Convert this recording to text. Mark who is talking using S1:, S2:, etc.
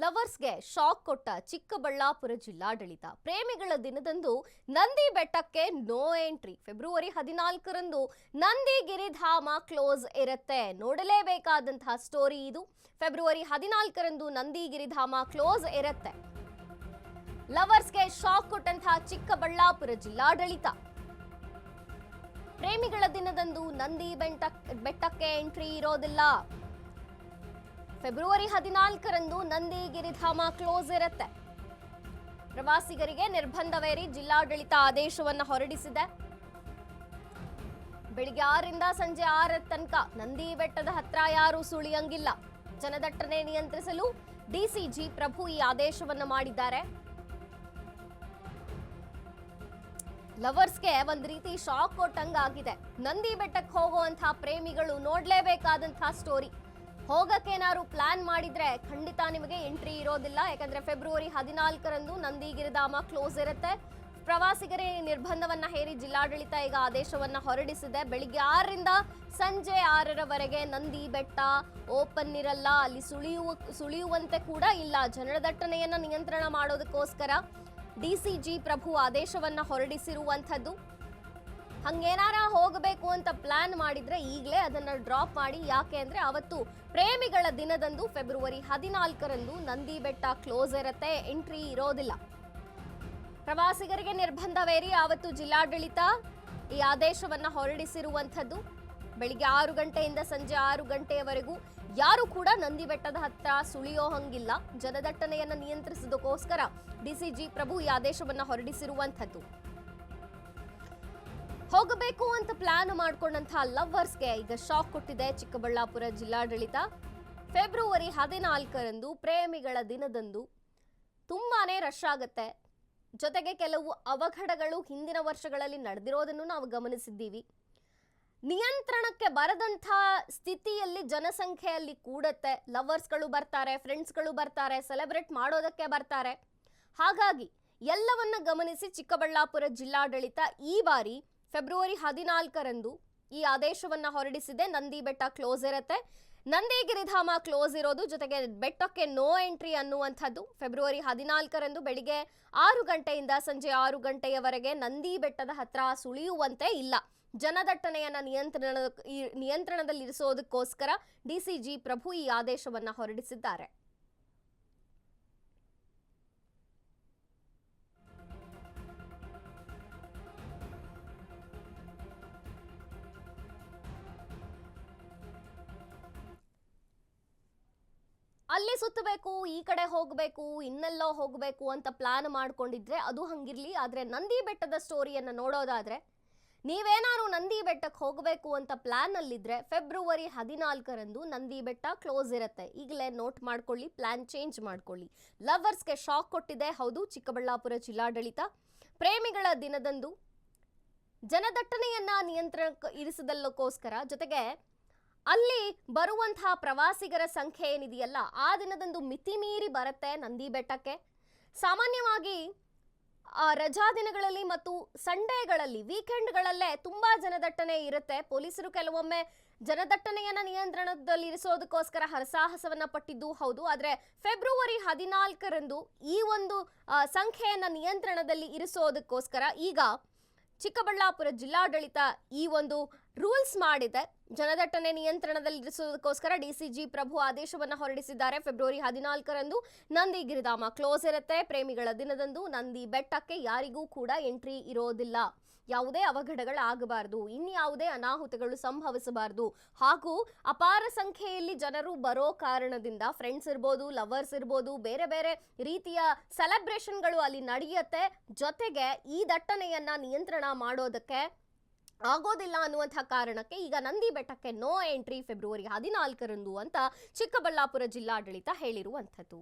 S1: ಲವರ್ಸ್ಗೆ shock ಕೊಟ್ಟ ಚಿಕ್ಕಬಳ್ಳಾಪುರ ಜಿಲ್ಲಾಡಳಿತ. ಪ್ರೇಮಿಗಳ ದಿನದಂದು ನಂದಿ ಬೆಟ್ಟಕ್ಕೆ ನೋ ಎಂಟ್ರಿ. ಫೆಬ್ರವರಿ 14ರಂದು ನಂದಿ ಗಿರಿಧಾಮ ಕ್ಲೋಸ್ ಇರುತ್ತೆ. ನೋಡಲೇಬೇಕಾದಂತಹ ಸ್ಟೋರಿ ಇದು. ಫೆಬ್ರವರಿ 14ರಂದು ನಂದಿ ಗಿರಿಧಾಮ ಕ್ಲೋಸ್ ಇರುತ್ತೆ. ಲವರ್ಸ್ಗೆ ಶಾಕ್ ಕೊಟ್ಟಂತಹ ಚಿಕ್ಕಬಳ್ಳಾಪುರ ಜಿಲ್ಲಾಡಳಿತ. ಪ್ರೇಮಿಗಳ ದಿನದಂದು ನಂದಿ ಬೆಟ್ಟಕ್ಕೆ ಎಂಟ್ರಿ ಇರೋದಿಲ್ಲ. ಫೆಬ್ರವರಿ 14ರಂದು ನಂದಿ ಗಿರಿಧಾಮ ಕ್ಲೋಸ್ ಇರುತ್ತೆ. ಪ್ರವಾಸಿಗರಿಗೆ ನಿರ್ಬಂಧವೇರಿ ಜಿಲ್ಲಾಡಳಿತ ಆದೇಶವನ್ನು ಹೊರಡಿಸಿದೆ. ಬೆಳಿಗ್ಗೆ 6ರಿಂದ ಸಂಜೆ 6 ತನಕ ನಂದಿ ಬೆಟ್ಟದ ಹತ್ರ ಯಾರೂ ಸುಳಿಯಂಗಿಲ್ಲ. ಜನದಟ್ಟಣೆ ನಿಯಂತ್ರಿಸಲು ಡಿಸಿಜಿ ಪ್ರಭು ಈ ಆದೇಶವನ್ನು ಮಾಡಿದ್ದಾರೆ. ಲವರ್ಸ್ಗೆ ಒಂದ್ ರೀತಿ ಶಾಕ್ ಕೊಟ್ಟಂಗಾಗಿದೆ. ನಂದಿ ಬೆಟ್ಟಕ್ಕೆ ಹೋಗುವಂತಹ ಪ್ರೇಮಿಗಳು ನೋಡ್ಲೇಬೇಕಾದಂತಹ ಸ್ಟೋರಿ. ಹೋಗಕ್ಕೇನಾದ್ರು ಪ್ಲಾನ್ ಮಾಡಿದ್ರೆ ಖಂಡಿತ ನಿಮಗೆ ಎಂಟ್ರಿ ಇರೋದಿಲ್ಲ. ಯಾಕಂದ್ರೆ ಫೆಬ್ರವರಿ 14ರಂದು ನಂದಿ ಗಿರಿಧಾಮ ಕ್ಲೋಸ್ ಇರುತ್ತೆ. ಪ್ರವಾಸಿಗರಿಗೆ ನಿರ್ಬಂಧವನ್ನ ಹೇರಿ ಜಿಲ್ಲಾಡಳಿತ ಈಗ ಆದೇಶವನ್ನ ಹೊರಡಿಸಿದೆ. ಬೆಳಿಗ್ಗೆ 6ರಿಂದ ಸಂಜೆ 6ರವರೆಗೆ ನಂದಿ ಬೆಟ್ಟ ಓಪನ್ ಇರಲ್ಲ. ಅಲ್ಲಿ ಸುಳಿಯುವಂತೆ ಕೂಡ ಇಲ್ಲ. ಜನದಟ್ಟಣೆಯನ್ನ ನಿಯಂತ್ರಣ ಮಾಡೋದಕ್ಕೋಸ್ಕರ ಡಿಸಿಜಿ ಪ್ರಭು ಆದೇಶವನ್ನ ಹೊರಡಿಸಿರುವಂಥದ್ದು. ಹಂಗೇನಾರ ಹೋಗಬೇಕು ಅಂತ ಪ್ಲಾನ್ ಮಾಡಿದ್ರೆ ಈಗಲೇ ಅದನ್ನ ಡ್ರಾಪ್ ಮಾಡಿ. ಯಾಕೆ ಅಂದ್ರೆ ಅವತ್ತು ಪ್ರೇಮಿಗಳ ದಿನದಂದು ಫೆಬ್ರವರಿ 14ರಂದು ನಂದಿ ಬೆಟ್ಟ ಕ್ಲೋಸ್ ಇರುತ್ತೆ, ಎಂಟ್ರಿ ಇರೋದಿಲ್ಲ. ಪ್ರವಾಸಿಗರಿಗೆ ನಿರ್ಬಂಧವೇರಿ ಅವತ್ತು ಜಿಲ್ಲಾಡಳಿತ ಈ ಆದೇಶವನ್ನ ಹೊರಡಿಸಿರುವಂಥದ್ದು. ಬೆಳಿಗ್ಗೆ 6 ಗಂಟೆಯಿಂದ ಸಂಜೆ 6 ಗಂಟೆಯವರೆಗೂ ಯಾರು ಕೂಡ ನಂದಿ ಬೆಟ್ಟದ ಹತ್ರ ಸುಳಿಯೋ ಹಂಗಿಲ್ಲ. ಜನದಟ್ಟಣೆಯನ್ನ ನಿಯಂತ್ರಿಸೋದಕ್ಕೋಸ್ಕರ ಡಿಸಿಜಿ ಪ್ರಭು ಈ ಆದೇಶವನ್ನ ಹೊರಡಿಸಿರುವಂಥದ್ದು. ಹೋಗಬೇಕು ಅಂತ ಪ್ಲಾನ್ ಮಾಡ್ಕೊಂಡಂತಹ ಲವರ್ಸ್ಗೆ ಈಗ ಶಾಕ್ ಕೊಟ್ಟಿದೆ ಚಿಕ್ಕಬಳ್ಳಾಪುರ ಜಿಲ್ಲಾಡಳಿತ. ಫೆಬ್ರವರಿ 14ರಂದು ಪ್ರೇಮಿಗಳ ದಿನದಂದು ತುಂಬಾನೇ ರಶ್ ಆಗುತ್ತೆ. ಜೊತೆಗೆ ಕೆಲವು ಅವಘಡಗಳು ಹಿಂದಿನ ವರ್ಷಗಳಲ್ಲಿ ನಡೆದಿರೋದನ್ನು ನಾವು ಗಮನಿಸಿದ್ದೀವಿ. ನಿಯಂತ್ರಣಕ್ಕೆ ಬರದಂಥ ಸ್ಥಿತಿಯಲ್ಲಿ ಜನಸಂಖ್ಯೆಯಲ್ಲಿ ಕೂಡತ್ತೆ. ಲವರ್ಸ್ಗಳು ಬರ್ತಾರೆ, ಫ್ರೆಂಡ್ಸ್ಗಳು ಬರ್ತಾರೆ, ಸೆಲೆಬ್ರೇಟ್ ಮಾಡೋದಕ್ಕೆ ಬರ್ತಾರೆ. ಹಾಗಾಗಿ ಎಲ್ಲವನ್ನ ಗಮನಿಸಿ ಚಿಕ್ಕಬಳ್ಳಾಪುರ ಜಿಲ್ಲಾಡಳಿತ ಈ ಬಾರಿ ಫೆಬ್ರವರಿ 14ರಂದು ಈ ಆದೇಶವನ್ನ ಹೊರಡಿಸಿದೆ. ನಂದಿ ಬೆಟ್ಟ ಕ್ಲೋಸ್ ಇರುತ್ತೆ, ನಂದಿ ಗಿರಿಧಾಮ ಕ್ಲೋಸ್ ಇರೋದು, ಜೊತೆಗೆ ಬೆಟ್ಟಕ್ಕೆ ನೋ ಎಂಟ್ರಿ ಅನ್ನುವಂಥದ್ದು. ಫೆಬ್ರವರಿ 14ರಂದು ಬೆಳಿಗ್ಗೆ 6 ಗಂಟೆಯಿಂದ ಸಂಜೆ 6 ಗಂಟೆಯವರೆಗೆ ನಂದಿ ಬೆಟ್ಟದ ಹತ್ರ ಸುಳಿಯುವಂತೆ ಇಲ್ಲ. ಜನದಟ್ಟಣೆಯನ್ನ ನಿಯಂತ್ರಣದಲ್ಲಿರಿಸೋದಕ್ಕೋಸ್ಕರ ಡಿಸಿಜಿ ಪ್ರಭು ಈ ಆದೇಶವನ್ನ ಹೊರಡಿಸಿದ್ದಾರೆ. ಅಲ್ಲಿ ಸುತ್ತಬೇಕು, ಈ ಕಡೆ ಹೋಗಬೇಕು, ಇನ್ನೆಲ್ಲೋ ಹೋಗಬೇಕು ಅಂತ ಪ್ಲಾನ್ ಮಾಡ್ಕೊಂಡಿದ್ರೆ ಅದು ಹಂಗಿರ್ಲಿ. ಆದ್ರೆ ನಂದಿ ಬೆಟ್ಟದ ಸ್ಟೋರಿಯನ್ನ ನೋಡೋದಾದ್ರೆ ನೀವೇನಾದ್ರು ನಂದಿ ಬೆಟ್ಟಕ್ಕೆ ಹೋಗಬೇಕು ಅಂತ plan ಅಲ್ಲಿದ್ರೆ February 14ರಂದು Nandi Betta close ಇರುತ್ತೆ. ಈಗಲೇ ನೋಟ್ ಮಾಡ್ಕೊಳ್ಳಿ, ಪ್ಲಾನ್ ಚೇಂಜ್ ಮಾಡ್ಕೊಳ್ಳಿ. ಲವರ್ಸ್ಗೆ ಶಾಕ್ ಕೊಟ್ಟಿದೆ ಹೌದು ಚಿಕ್ಕಬಳ್ಳಾಪುರ ಜಿಲ್ಲಾಡಳಿತ. ಪ್ರೇಮಿಗಳ ದಿನದಂದು ಜನದಟ್ಟಣೆಯನ್ನ ನಿಯಂತ್ರಣಕ್ಕೆ ಇರಿಸದಕ್ಕೋಸ್ಕರ, ಜೊತೆಗೆ ಅಲ್ಲಿ ಬರುವಂತಹ ಪ್ರವಾಸಿಗರ ಸಂಖ್ಯೆ ಏನಿದೆಯಲ್ಲ ಆ ದಿನದಂದು ಮಿತಿ ಮೀರಿ ಬರುತ್ತೆ ನಂದಿ ಬೆಟ್ಟಕ್ಕೆ. ಸಾಮಾನ್ಯವಾಗಿ ರಜಾ ದಿನಗಳಲ್ಲಿ ಮತ್ತು ಸಂಡೇಗಳಲ್ಲಿ, ವೀಕೆಂಡ್ಗಳಲ್ಲೇ ತುಂಬಾ ಜನದಟ್ಟಣೆ ಇರುತ್ತೆ. ಪೊಲೀಸರು ಕೆಲವೊಮ್ಮೆ ಜನದಟ್ಟಣೆಯನ್ನ ನಿಯಂತ್ರಣದಲ್ಲಿರಿಸೋದಕ್ಕೋಸ್ಕರ ಹರಸಾಹಸವನ್ನ ಪಟ್ಟಿದ್ದು ಹೌದು. ಆದ್ರೆ ಫೆಬ್ರವರಿ 14ರಂದು ಈ ಒಂದು ಸಂಖ್ಯೆಯನ್ನ ನಿಯಂತ್ರಣದಲ್ಲಿ ಇರಿಸೋದಕ್ಕೋಸ್ಕರ ಈಗ ಚಿಕ್ಕಬಳ್ಳಾಪುರ ಜಿಲ್ಲಾಡಳಿತ ಈ ಒಂದು ರೂಲ್ಸ್ ಮಾಡಿದೆ. ಜನದಟ್ಟಣೆ ನಿಯಂತ್ರಣದಲ್ಲಿರಿಸೋದಕ್ಕೋಸ್ಕರ ಡಿಸಿಜಿ ಪ್ರಭು ಆದೇಶವನ್ನ ಹೊರಡಿಸಿದ್ದಾರೆ. ಫೆಬ್ರವರಿ 14ರಂದು ನಂದಿ ಗಿರಿಧಾಮ ಕ್ಲೋಸ್ ಇರುತ್ತೆ. ಪ್ರೇಮಿಗಳ ದಿನದಂದು ನಂದಿ ಬೆಟ್ಟಕ್ಕೆ ಯಾರಿಗೂ ಕೂಡ ಎಂಟ್ರಿ ಇರೋದಿಲ್ಲ. ಯಾವುದೇ ಅವಘಡಗಳಾಗಬಾರದು, ಇನ್ಯಾವುದೇ ಅನಾಹುತಗಳು ಸಂಭವಿಸಬಾರದು. ಹಾಗೂ ಅಪಾರ ಸಂಖ್ಯೆಯಲ್ಲಿ ಜನರು ಬರೋ ಕಾರಣದಿಂದ ಫ್ರೆಂಡ್ಸ್ ಇರ್ಬೋದು, ಲವರ್ಸ್ ಇರ್ಬೋದು, ಬೇರೆ ಬೇರೆ ರೀತಿಯ ಸೆಲೆಬ್ರೇಷನ್ಗಳು ಅಲ್ಲಿ ನಡೆಯುತ್ತೆ. ಜೊತೆಗೆ ಈ ದಟ್ಟಣೆಯನ್ನ ನಿಯಂತ್ರಣ ಮಾಡೋದಕ್ಕೆ ಆಗೋದಿಲ್ಲ ಅನ್ನುವಂಥ ಕಾರಣಕ್ಕೆ ಈಗ ನಂದಿ ಬೆಟ್ಟಕ್ಕೆ ನೋ ಎಂಟ್ರಿ ಫೆಬ್ರವರಿ 14ರಂದು ಅಂತ ಚಿಕ್ಕಬಳ್ಳಾಪುರ ಜಿಲ್ಲಾಡಳಿತ ಹೇಳಿರುವಂಥದ್ದು.